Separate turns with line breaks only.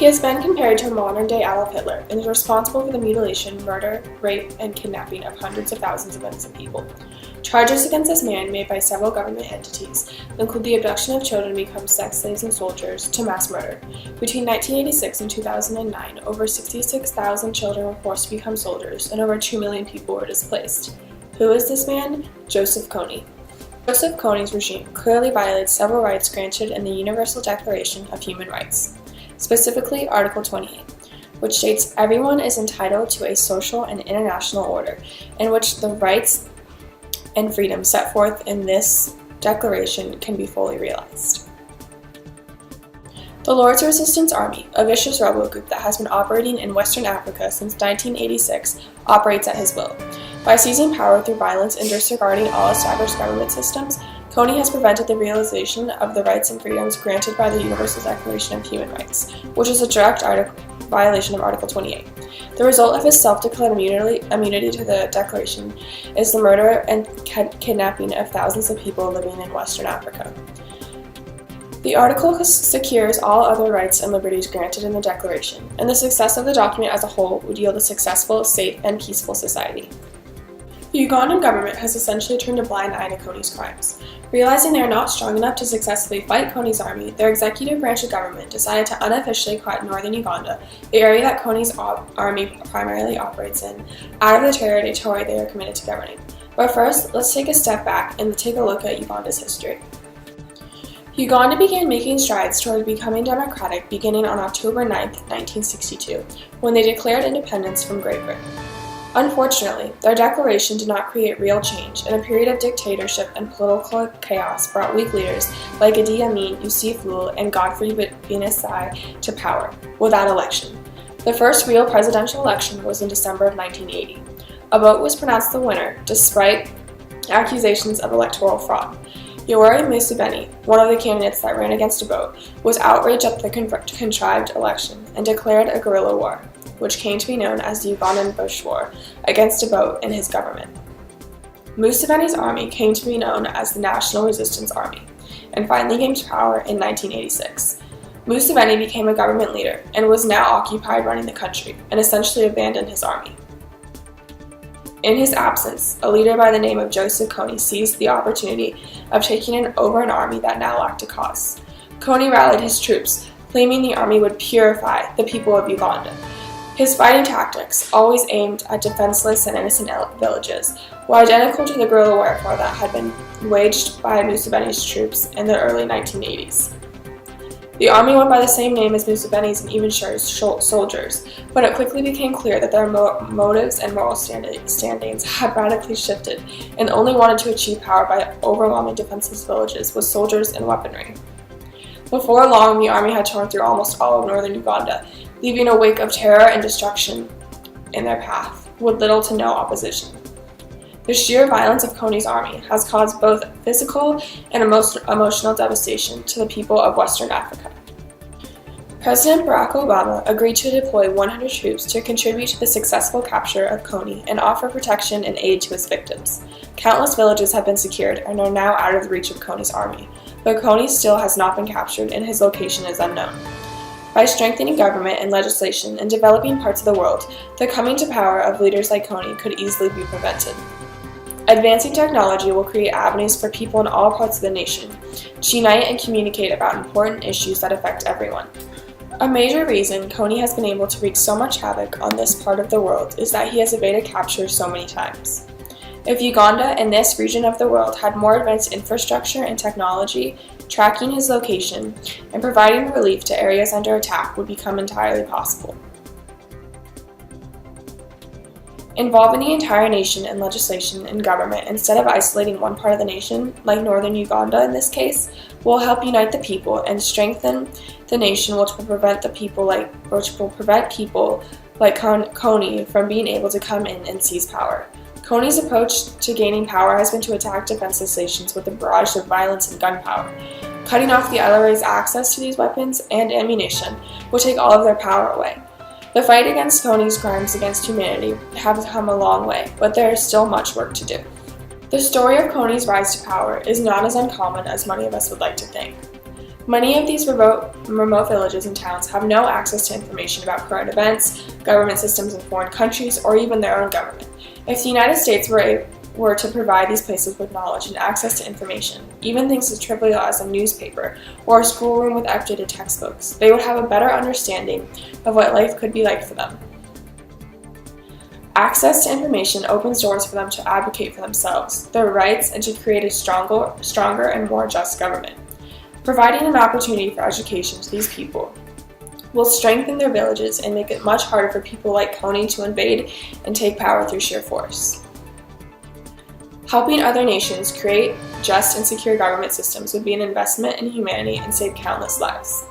He has been compared to a modern-day Adolf Hitler and is responsible for the mutilation, murder, rape, and kidnapping of hundreds of thousands of innocent people. Charges against this man made by several government entities include the abduction of children to become sex slaves and soldiers to mass murder. Between 1986 and 2009, over 66,000 children were forced to become soldiers and over 2 million people were displaced. Who is this man? Joseph Kony. Joseph Kony's regime clearly violates several rights granted in the Universal Declaration of Human Rights, specifically Article 28, which states everyone is entitled to a social and international order in which the rights and freedoms set forth in this declaration can be fully realized. The Lord's Resistance Army, a vicious rebel group that has been operating in Western Africa since 1986, operates at his will. By seizing power through violence and disregarding all established government systems, Kony has prevented the realization of the rights and freedoms granted by the Universal Declaration of Human Rights, which is a direct violation of Article 28. The result of his self-declared immunity to the Declaration is the murder and kidnapping of thousands of people living in Western Africa. The article secures all other rights and liberties granted in the Declaration, and the success of the document as a whole would yield a successful, safe, and peaceful society. The Ugandan government has essentially turned a blind eye to Kony's crimes. Realizing they are not strong enough to successfully fight Kony's army, their executive branch of government decided to unofficially cut northern Uganda, the area that Kony's army primarily operates in, out of the territory they are committed to governing. But first, let's take a step back and take a look at Uganda's history. Uganda began making strides toward becoming democratic beginning on October 9, 1962, when they declared independence from Great Britain. Unfortunately, their declaration did not create real change, and a period of dictatorship and political chaos brought weak leaders like Idi Amin, Yusuf Lule, and Godfrey Binaisei to power, without election. The first real presidential election was in December of 1980. A vote was pronounced the winner, despite accusations of electoral fraud. Yoweri Museveni, one of the candidates that ran against a vote, was outraged at the contrived election and declared a guerrilla war, which came to be known as the Ugandan Bush War, against a vote in his government. Museveni's army came to be known as the National Resistance Army, and finally came to power in 1986. Museveni became a government leader and was now occupied running the country, and essentially abandoned his army. In his absence, a leader by the name of Joseph Kony seized the opportunity of taking over an army that now lacked a cause. Kony rallied his troops, claiming the army would purify the people of Uganda. His fighting tactics, always aimed at defenseless and innocent villages, were identical to the guerrilla warfare that had been waged by Museveni's troops in the early 1980s. The army went by the same name as Museveni's and even shares soldiers, but it quickly became clear that their motives and moral standings had radically shifted and only wanted to achieve power by overwhelming defenseless villages with soldiers and weaponry. Before long, the army had torn through almost all of northern Uganda, leaving a wake of terror and destruction in their path, with little to no opposition. The sheer violence of Kony's army has caused both physical and emotional devastation to the people of Western Africa. President Barack Obama agreed to deploy 100 troops to contribute to the successful capture of Kony and offer protection and aid to his victims. Countless villages have been secured and are now out of the reach of Kony's army, but Kony still has not been captured and his location is unknown. By strengthening government and legislation in developing parts of the world, the coming to power of leaders like Kony could easily be prevented. Advancing technology will create avenues for people in all parts of the nation to unite and communicate about important issues that affect everyone. A major reason Kony has been able to wreak so much havoc on this part of the world is that he has evaded capture so many times. If Uganda and this region of the world had more advanced infrastructure and technology, tracking his location and providing relief to areas under attack would become entirely possible. Involving the entire nation in legislation and government instead of isolating one part of the nation, like northern Uganda in this case, will help unite the people and strengthen the nation, which will prevent people like Kony from being able to come in and seize power. Kony's approach to gaining power has been to attack defenseless nations with a barrage of violence and gunpowder. Cutting off the IRA's access to these weapons and ammunition will take all of their power away. The fight against Kony's crimes against humanity have come a long way, but there is still much work to do. The story of Kony's rise to power is not as uncommon as many of us would like to think. Many of these remote villages and towns have no access to information about current events, government systems in foreign countries, or even their own government. If the United States were to provide these places with knowledge and access to information, even things as trivial as a newspaper or a schoolroom with updated textbooks, they would have a better understanding of what life could be like for them. Access to information opens doors for them to advocate for themselves, their rights, and to create a stronger and more just government. Providing an opportunity for education to these people will strengthen their villages and make it much harder for people like Coney to invade and take power through sheer force. Helping other nations create just and secure government systems would be an investment in humanity and save countless lives.